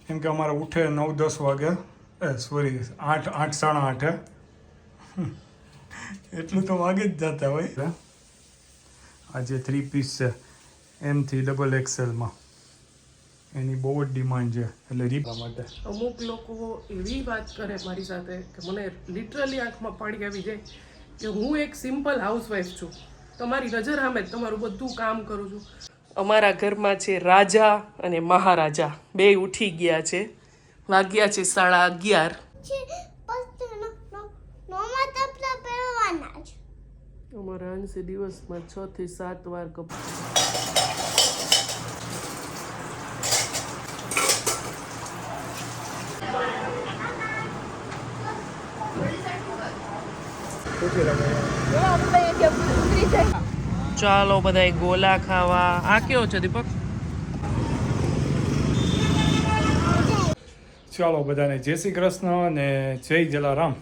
કેમ કે અમારે ઉઠે 9-10 વાગે, સોરી 8 સાડા 8 એટલું તો વાગે જ જતા હોય. આજે 3 પીસ છે M3 XXLમાં, એની બહુ જ ડિમાન્ડ છે એટલે રીપા માટે. અમુક લોકો એવી વાત કરે મારી સાથે કે મને લિટરલી આંખમાં પાણી આવી જાય કે હું એક સિમ્પલ હાઉસવાઈફ છું, તમારી નજર સામે જ તમારું બધું કામ કરું છું. અમારા ઘરમાં છે રાજા અને મહારાજા, બે ઉઠી ગયા છે, વાગ્યા છે 11:30. અમારા અંશે દિવસમાં 6 થી 7 વાર ચાલો બધા ગોલા ખાવા. આ કેવો છે દીપક? ચાલો બધાને જય શ્રી કૃષ્ણ અને જય જલારામ.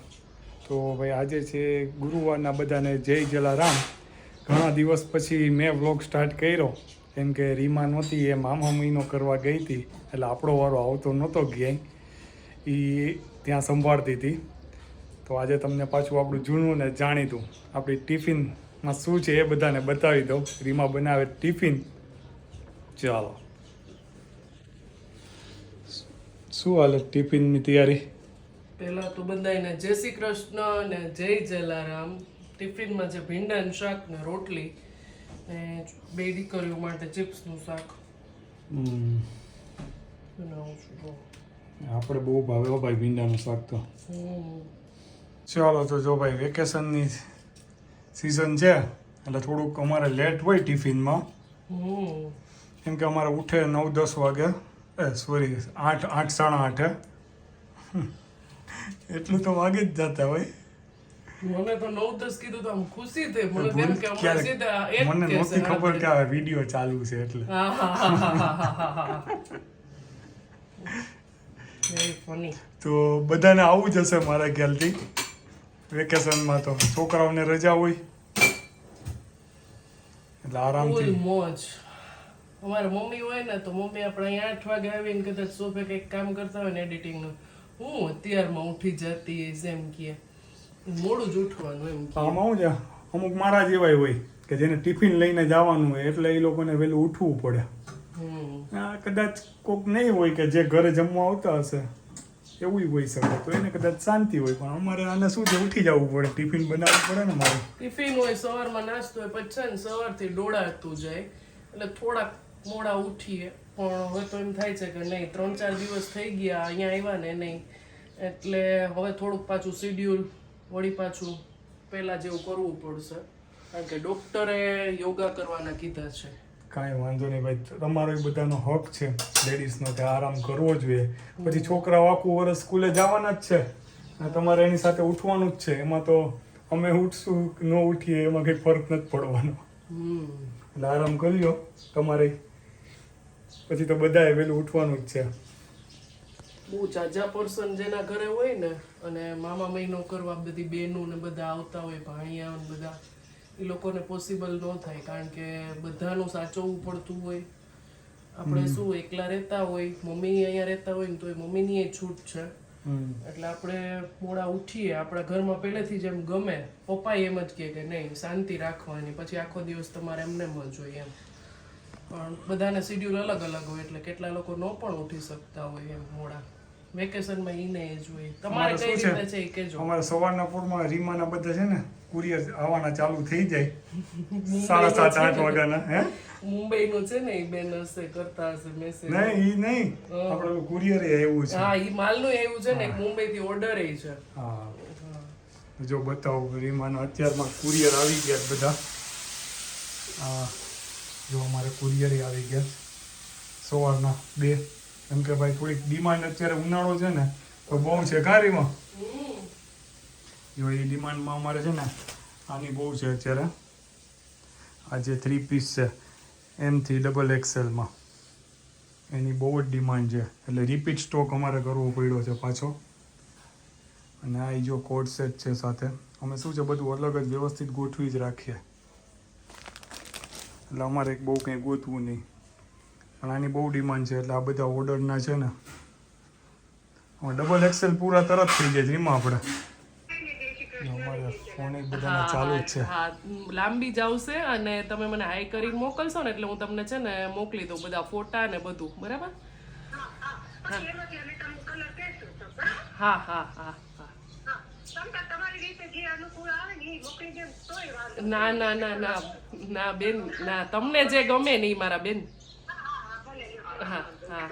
તો ભાઈ આજે છે ગુરુવારના, બધાને જય જલારામ. ઘણા દિવસ પછી મેં વ્લોગ સ્ટાર્ટ કર્યો કેમ કે રીમા નહોતી, એ મામા મહિનો કરવા ગઈ હતી એટલે આપણો વારો આવતો નહોતો ક્યાંય, એ ત્યાં સંભાળતી હતી. તો આજે તમને પાછું આપણું જૂનું ને જાણીતું આપણી ટિફિનમાં શું છે એ બધાને બતાવી દઉં. રીમા બનાવે ટિફિન. ચાલો, શું હાલે ટિફિનની તૈયારી? પહેલા તો બધાને જય શ્રી કૃષ્ણ ને જય જલારામ. ટિફિનમાં છે ભીંડાનું શાક ને રોટલી, ને બે દીકરીઓ માટે ચિપ્સનું શાક બનાવું છું. આપણે બહુ ભાવે હો ભાઈ ભીંડાનું શાક તો. ચાલો તો જો ભાઈ વેકેશનની સિઝન છે એટલે થોડુંક અમારે લેટ હોય ટિફિનમાં, કેમ કે અમારે ઉઠે 9-10 વાગે, સોરી 8 સાડા 8 એટલું તો વાગે જ જતા હોય. મને તો 9-10 કીધું તો આમ ખુશી થઈ. મને કેમ કે અમારે સીધા એક મને નહોતી ખબર કે આ વિડિયો ચાલુ છે એટલે. Very funny. તો બધાને આવું જ હશે મારા ખ્યાલથી વેકેશનમાં, તો છોકરાઓને રજા હોય એટલે આરામથી મોજ. અમારા મમ્મી હોય ને તો મમ્મી આપણે અહીંયા 8 વાગે આવીને કદાચ સોફે કંઈક કામ કરતા હોય ને એડિટિંગનું, હું અત્યારમાં ઉઠી જતી એમ કે મોડું જ ઉઠવાનું એમ. આમાં હું છે અમુક મારા જેવાય હોય કે જેને ટિફિન લઈને જવાનું હોય એટલે એ લોકોને વહેલું ઉઠવું પડે. કદાચ કોક નહીં હોય કે જે ઘરે જમવા આવતા હશે એવું હોઈ શકે તો એને કદાચ શાંતિ હોય, પણ અમારે આને શું છે ઉઠી જવું પડે, ટિફિન બનાવવું પડે ને. મારે ટિફિન હોય, સવારમાં નાસ્તો હોય, પછી સવારથી દોડાતું જાય એટલે થોડાક મોડા ઉઠીએ. પણ હવે તો એમ થાય છે કે નહીં, 3-4 દિવસ થઈ ગયા અહીંયા આવ્યા ને નહીં એટલે હવે થોડુંક પાછું શિડ્યુલ વળી પાછું પહેલાં જેવું કરવું પડશે, કારણ કે ડૉક્ટરે યોગા કરવાના કીધા છે. કાંઈ વાંધો નહીં ભાઈ, તમારો એ બધાનો હક છે લેડીઝનો કે આરામ કરવો જોઈએ. પછી છોકરાઓ આખું વર્ષ સ્કૂલે જવાના જ છે અને તમારે એની સાથે ઉઠવાનું જ છે. એમાં તો અમે ઉઠશું ન ઉઠીએ એમાં કંઈ ફરક નથી પડવાનો. એટલે આરામ કરી લો તમારે, પછી તો બધાએ વહેલું ઉઠવાનું જ છે. બહુ ઝાઝા પર્સન જેના ઘરે હોય ને અને મામા મહિનો કરવા બધી બહેનો ને બધા આવતા હોય, ભાણિયા ને બધા, એ લોકોને પોસિબલ ન થાય કારણ કે બધાનું સાચવવું પડતું હોય. આપણે શું એકલા રહેતા હોય, મમ્મી અહીંયા રહેતા હોય ને તો એ મમ્મીની એ છૂટ છે એટલે આપણે મોડા ઉઠીએ. આપણા ઘરમાં પહેલેથી જ એમ ગમે, પપ્પા એમ જ કહે કે નહીં શાંતિ રાખવાની, પછી આખો દિવસ તમારે એમને જ જોઈએ એમ. પણ બધાને શિડ્યુલ અલગ અલગ હોય એટલે કેટલા લોકો ન પણ ઉઠી શકતા હોય એમ મોડા વેકેશનમાં. ઈને એ જ હોય. તમારે કઈ રીતે છે એ કહેજો. અમારે સવારના પોરમાં રીમાના બધા છે ને કુરિયર આવવાના ચાલુ થઈ જાય 7:30-8 વાગ્યાના. હે મુંબઈનું છે ને એ બેન હશે કરતા હશે મેસેજ. નહીં ઈ નહીં, આપણે કુરિયર એવું છે. હા, ઈ માલનું એવું છે ને મુંબઈ થી ઓર્ડર એ છે. હા, જો બતાવો રીમાના અત્યારમાં કુરિયર આવી ગયા બધા. હા જો અમારે કુરિયર આવી ગયા સવારના 2, કેમ કે ભાઈ થોડીક ડિમાન્ડ અત્યારે ઉનાળો છે ને તો બહુ છે ઘારીમાં. જો એ ડિમાન્ડમાં અમારે છે ને આની બહુ છે અત્યારે. આજે 3 પીસ છે M3 XXLમાં, એની બહુ જ ડિમાન્ડ છે એટલે રિપીટ સ્ટોક અમારે કરવો પડ્યો છે પાછો. અને આ જો કોડ સેટ છે સાથે. અમે શું છે બધું અલગ જ વ્યવસ્થિત ગોઠવી જ રાખીએ એટલે અમારે બહુ કંઈ ગોતવું નહીં, પણ આની બહુ ડિમાન્ડ છે એટલે આ બધા ઓર્ડરના છે ને ડબલ એક્સેલ પૂરા તરત થઈ જાય છે એમાં આપણે અમારે ફોન એક બધાના ચાલુ જ છે. હા લાંબી જ આવશે અને તમે મને હાઈ કરીને મોકલશો ને એટલે હું તમને છે ને મોકલી દઉં બધા ફોટા ને બધું, બરાબર? હા હા હા હા. ના ના ના ના ના બેન, ના તમને જે ગમે નહીં મારા બેન. હા હા.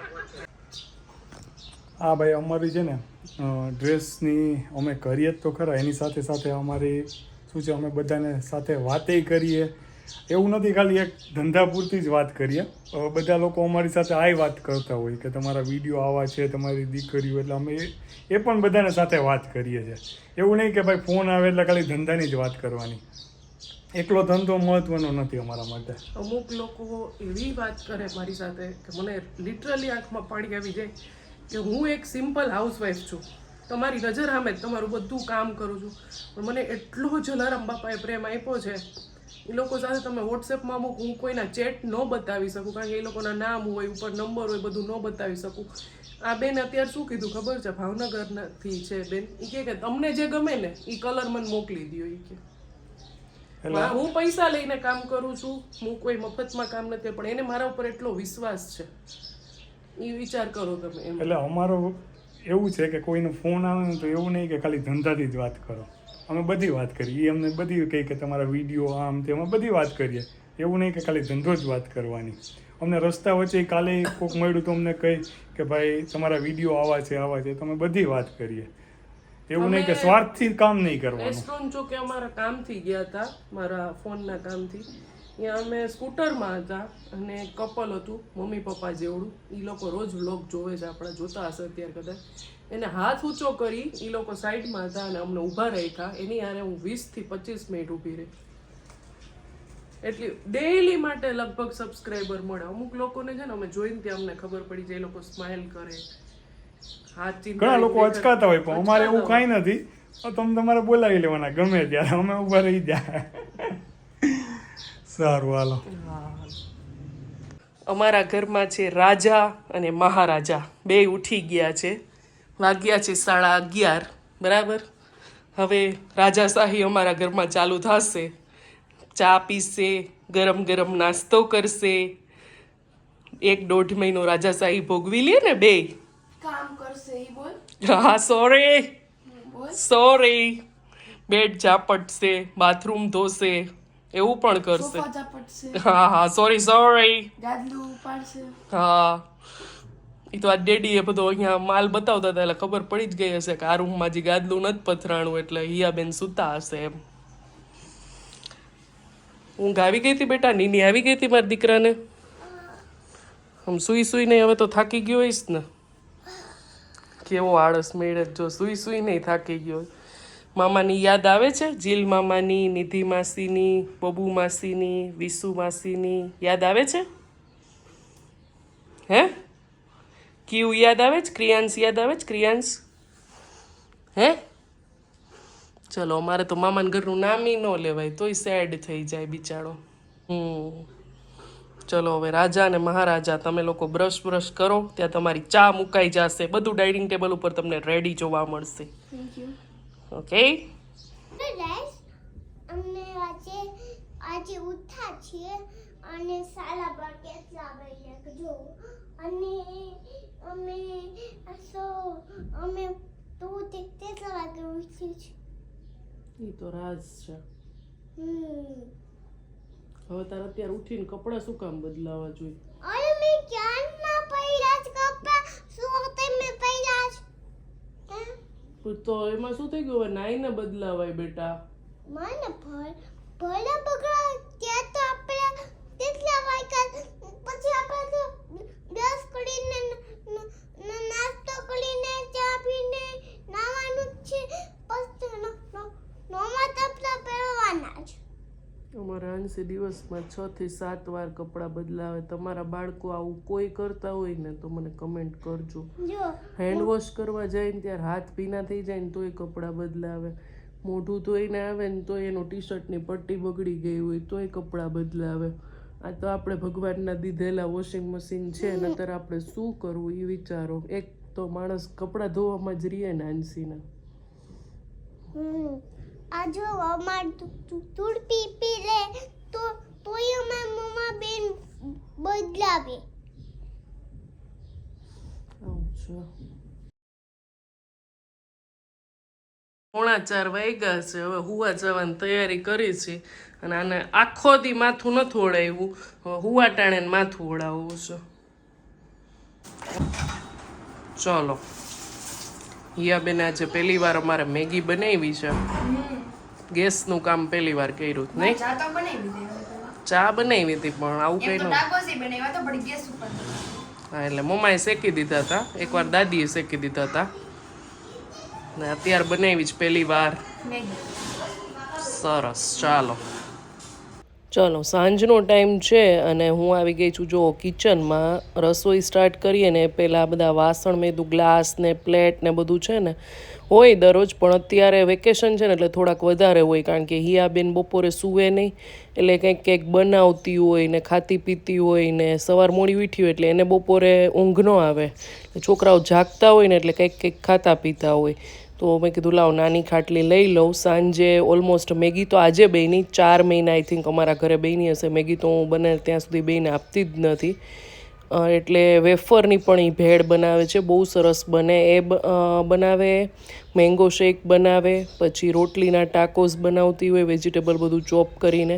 હા ભાઈ, અમારી છે ને ડ્રેસની અમે કરીએ જ તો ખરા, એની સાથે સાથે અમારી શું છે, અમે બધાને સાથે વાતે કરીએ. એવું નથી ખાલી એક ધંધા પૂરતી જ વાત કરીએ. બધા લોકો અમારી સાથે આ વાત કરતા હોય કે તમારા વિડીયો આવા છે, તમારી દીકરીઓ, એટલે અમે એ પણ બધાને સાથે વાત કરીએ છીએ. એવું નહીં કે ભાઈ ફોન આવે એટલે ખાલી ધંધાની જ વાત કરવાની. એકલો ધંધો મહત્વનો નથી અમારા માટે. અમુક લોકો એવી વાત કરે મારી સાથે કે મને લિટરલી આંખમાં પાણી આવી જાય કે હું એક સિમ્પલ હાઉસવાઈફ છું, તમારી નજર સામે જ તમારું બધું કામ કરું છું, પણ મને એટલો જલારામ બાપાએ પ્રેમ આપ્યો છે. એ લોકો સાથે તમે વોટ્સએપમાં અમુક હું કોઈના ચેટ ન બતાવી શકું, કારણ કે એ લોકોના નામ હોય, ઉપર નંબર હોય, બધું ન બતાવી શકું. આ બેન અત્યારે શું કીધું ખબર છે, ભાવનગરથી છે બેન, એ કે તમને જે ગમે ને એ કલર મને મોકલી દો. એ કે હું પૈસા લઈને કામ કરું છું, હું કોઈ મફતમાં કામ નથી, પણ એને મારા ઉપર એટલો વિશ્વાસ છે. એ વિચાર કરો તમે એમ. એટલે અમારો એવું છે કે કોઈનો ફોન આવે ને તો એવું નહીં કે ખાલી ધંધાથી જ વાત કરો, અમે બધી વાત કરીએ. એ અમને બધી કહે કે તમારા વિડીયો આમ તે, અમે બધી વાત કરીએ. એવું નહીં કે ખાલી ધંધો જ વાત કરવાની. અમને રસ્તા વચ્ચે કાલે કોઈક મળ્યું તો અમને કહી કે ભાઈ તમારા વિડીયો આવા છે, તો અમે બધી વાત કરીએ. એવું નહીં કે સ્વાર્થથી કામ નહીં કરવાનું. રેસ્ટોરન્ટ જો કે અમારા કામથી ગયા હતા, મારા ફોનના કામથી. ત્યાં અમે સ્કૂટરમાં હતા અને કપલ હતું, મમ્મી પપ્પા જેવડું. એ લોકો રોજ વ્લોગ જોવે છે આપણા, જોતા હશે અત્યારે કદાચ. એને હાથ ઊંચો કરી, એ લોકો સાઈડમાં હતા અને અમને ઊભા રાખ્યા. એની હારે હું 20 થી 25 મિનિટ ઊભી રહી. એટલે ડેઈલી માટે લગભગ સબસ્ક્રાઈબર મળે. અમુક લોકોને છે ને અમે જોઈને ત્યાં અમને ખબર પડી જાય, એ લોકો સ્માઇલ કરે, ઘણા લોકો અચકાતા હોય, પણ અમારે એવું કાંઈ નથી. તમે તમારે બોલાવી લેવાના ગમે ત્યારે, અમે ઊભા રહી જાય. સારું, હાલો. અમારા ઘરમાં છે રાજા અને મહારાજા, બે ઉઠી ગયા છે. વાગ્યા છે 11:30, બરાબર. હવે રાજાશાહી અમારા ઘરમાં ચાલુ થશે. ચા પીશે, ગરમ ગરમ નાસ્તો કરશે. 1-1.5 મહિનો રાજાશાહી ભોગવી લે ને બે. કામ કરશે ઈ બોલ. હા સોરી બોલ. સોરી. બેડ ઝાપટશે, બાથરૂમ ધોશે, એવું પણ કરશે. સોફા ઝાપટશે. હા હા સોરી. ગાદલું ઉપાડશે. હા, એ તો આ ડેડીએ બધો અહીંયા માલ બતાવતા હતા એટલે ખબર પડી જ ગઈ હશે કે આ રૂમમાં જે ગાદલું નથી પથરાણું, એટલે હિયાબેન સૂતા હશે એમ. ઊંઘ આવી ગઈ હતી બેટા? નીની આવી ગઈ હતી મારા દીકરાને? આમ સુઈ નહીં, હવે તો થાકી ગયો હોઈશ ને. કેવો આળસ મેળે, જો સુઈ નહીં થાકી ગયો. મામાની યાદ આવે છે? જીલ મામાની, નિધિ માસીની, બબુ માસીની, વિસુ માસીની યાદ આવે છે? હે? ક્યુ યાદ આવે છે? ક્રિયાંશ યાદ આવે છે? ક્રિયાંશ હે? ચલો, અમારે તો મામાના ઘરનું નામ ય ન લેવાય તોય સેડ થઈ જાય બિચારો. ચલો હવે રાજા અને મહારાજા તમે લોકો બ્રશ કરો, ત્યાં તમારી ચા મુકાઈ જશે, બધું ડાઇનિંગ ટેબલ ઉપર તમને રેડી જોવા મળશે. Thank you. ઓકે. અમને આજે ઉઠા છીએ અને સાલા પર કેટલા વાગ્યા જો અને અમે તો કેટલા વાગે ઉઠી છે. એ તો રાજ છે. હવે તારે અત્યારે ઉઠીને કપડાં શું કામ બદલાવા જોઈએ? અરે મેં ક્યારના પહેર્યા જ કપડાં, શું તમે પહેર્યા છે? તો એમાં શું થઈ ગયું? હવે નાઈને બદલાવાય બેટા. મને ભલે બગડા ત્યાં તો આપણે કેટલા વાગ્યા પછી આપણે તો બ્રશ કરીને નાસ્તો કરીને ચા પીને નાવાનું છે, પછી નવા કપડાં પહેરવાના છે. અમારા અંશે દિવસમાં 6 થી 7 વાર કપડાં બદલાવે. તમારા બાળકો આવું કોઈ કરતા હોય ને તો મને કમેન્ટ કરજો. હેન્ડ વોશ કરવા જાય ને ત્યારે હાથ ભીના થઈ જાય ને તોય કપડાં બદલાવે. મોઢું ધોઈને આવે ને તોય એનું ટી શર્ટની પટ્ટી બગડી ગઈ હોય તોય કપડાં બદલાવે. આ તો આપણે ભગવાનના દીધેલા વોશિંગ મશીન છે, નતર આપણે શું કરવું એ વિચારો. એક તો માણસ કપડાં ધોવામાં જ રહીએ ને આંસીના. આ જો અમાર તુડ પી લે તો તોય અમાર મમ્મા બેન બદલાવે. આવું છે. 3:45 વાગ્યા છે. હવે હુવા જવાની તૈયારી કરી છે અને આને આખો દી માથું નથી ઓળાવ્યું. હવે હુવા ટાણે માથું ઓળાવવું છે. ચલો હિયાબેન આજે પહેલી વાર અમારે મેગી બનાવી છે. ગેસનું કામ પહેલી વાર કર્યું નહીં? ચા બનાવી હતી પણ આવું કઈ નતું. હા એટલે મમ્માએ શેકી દીધા હતા, એકવાર દાદીએ શેકી દીધા હતા ને અત્યારે બનાવી જ પહેલી વાર. સરસ. ચાલો સાંજનો ટાઈમ છે અને હું આવી ગઈ છું જો કિચનમાં. રસોઈ સ્ટાર્ટ કરીએ ને પહેલાં બધા વાસણ મેં કીધું ગ્લાસ ને પ્લેટ ને બધું છે ને હોય દરરોજ, પણ અત્યારે વેકેશન છે ને એટલે થોડાક વધારે હોય કારણ કે હિયાબેન બપોરે સૂવે નહીં એટલે કંઈક બનાવતી હોય ને ખાતી પીતી હોય ને સવાર મોડી ઉઠી હોય એટલે એને બપોરે ઊંઘ ન આવે. છોકરાઓ જાગતા હોય ને એટલે કંઈક ખાતા પીતા હોય. તો મેં કીધું લાવ નાની ખાટલી લઈ લઉં. સાંજે ઓલમોસ્ટ મેગી તો આજે બની 4 મહિના આઈ થિંક અમારા ઘરે બની હશે મેગી. તો હું બને ત્યાં સુધી બેને આપતી જ નથી. એટલે વેફરની પણ એ ભેળ બનાવે છે, બહુ સરસ બને. એ બનાવે, મેંગો શેક બનાવે, પછી રોટલીના ટાકોસ બનાવતી હોય વેજીટેબલ બધું ચોપ કરીને.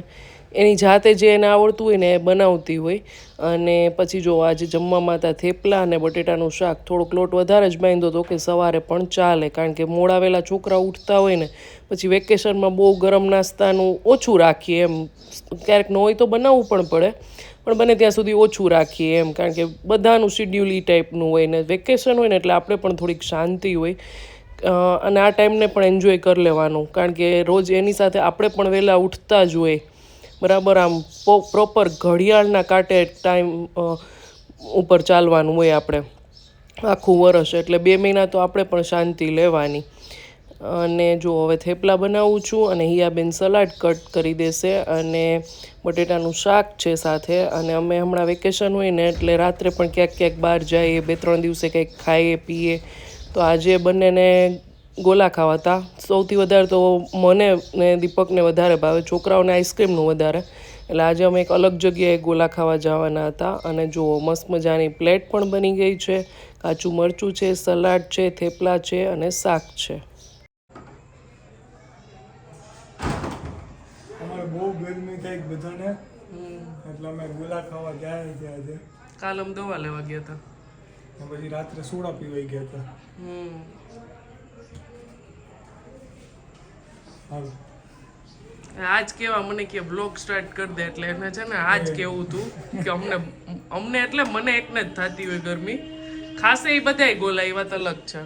એની જાતે જે એને આવડતું હોય ને એ બનાવતી હોય. અને પછી જો આજે જમવામાં હતા થેપલા અને બટેટાનું શાક. થોડોક લોટ વધારે જ બાંધ્યો હતો કે સવારે પણ ચાલે કારણ કે મોડા વહેલા છોકરા ઉઠતા હોય ને પછી વેકેશનમાં બહુ ગરમ નાસ્તાનું ઓછું રાખીએ એમ. ક્યારેક ન હોય તો બનાવવું પણ પડે પણ બને ત્યાં સુધી ઓછું રાખીએ એમ કારણ કે બધાનું શિડ્યુલ એ ટાઈપનું હોય ને વેકેશન હોય ને એટલે આપણે પણ થોડીક શાંતિ હોય અને આ ટાઈમને પણ એન્જોય કરી લેવાનું કારણ કે રોજ એની સાથે આપણે પણ વહેલા ઉઠતા જ હોય બરાબર. આમ પ્રોપર ઘડિયાળના કાંટે ટાઈમ ઉપર ચાલવાનું હોય આપણે આખું વર્ષ. એટલે 2 મહિના તો આપણે પણ શાંતિ લેવાની. અને જો હવે થેપલા બનાવું છું અને હિયાબેન સલાડ કટ કરી દેશે અને બટેટાનું શાક છે સાથે. અને અમે હમણાં વેકેશન હોય ને એટલે રાત્રે પણ ક્યાંક બહાર જઈએ, 2-3 દિવસે કંઈક ખાઈએ પીએ. તો આજે બંનેને ગોલા ખાવા હતા. સૌથી વધારે તો મને ને દીપકને વધારે ભાવે, છોકરાઓને આઈસ્ક્રીમનું વધારે. એટલે આજે અમે એક અલગ જગ્યાએ ગોલા ખાવા જવાના હતા. અને જુઓ મસ્ત મજાની પ્લેટ પણ બની ગઈ છે, કાચું મરચું છે, સલાડ છે, થેપલા છે અને શાક છે. અમારે બહુ ગરમી થાય બધાને એટલે અમે ગોલા ખાવા ગયા હતા આજે. કાલ અમે દવા લેવા ગયા હતા પછી રાત્રે સોડા પીવાઈ ગયા હતા. હાલો આજ કેવા મને કે બ્લોગ સ્ટાર્ટ કરી દે એટલે એને છે ને આજ કેવું હતું કે અમને એટલે મને એકને જ થતી હોય ગરમી. ખાસે એ બધાય ગોલા એ વાત અલગ છે.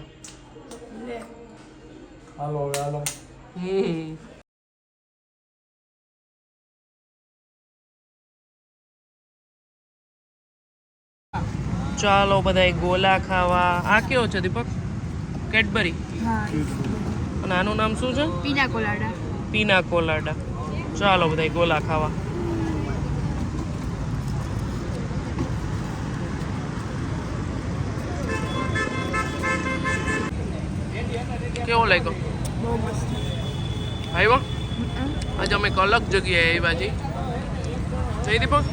હાલો હવે હાલો. ચાલો બધાય ગોલા ખાવા. આ કેવો છે દીપક? કેડબરી. અને આનું નામ શું છે? પીના કોલાડા. ચાલો બધાય ગોલા ખાવા. કેવો લાગ્યો? આવ્યો? આજે અમે એક અલગ જગ્યાએ આવ્યા છીએ. જઈ દીપક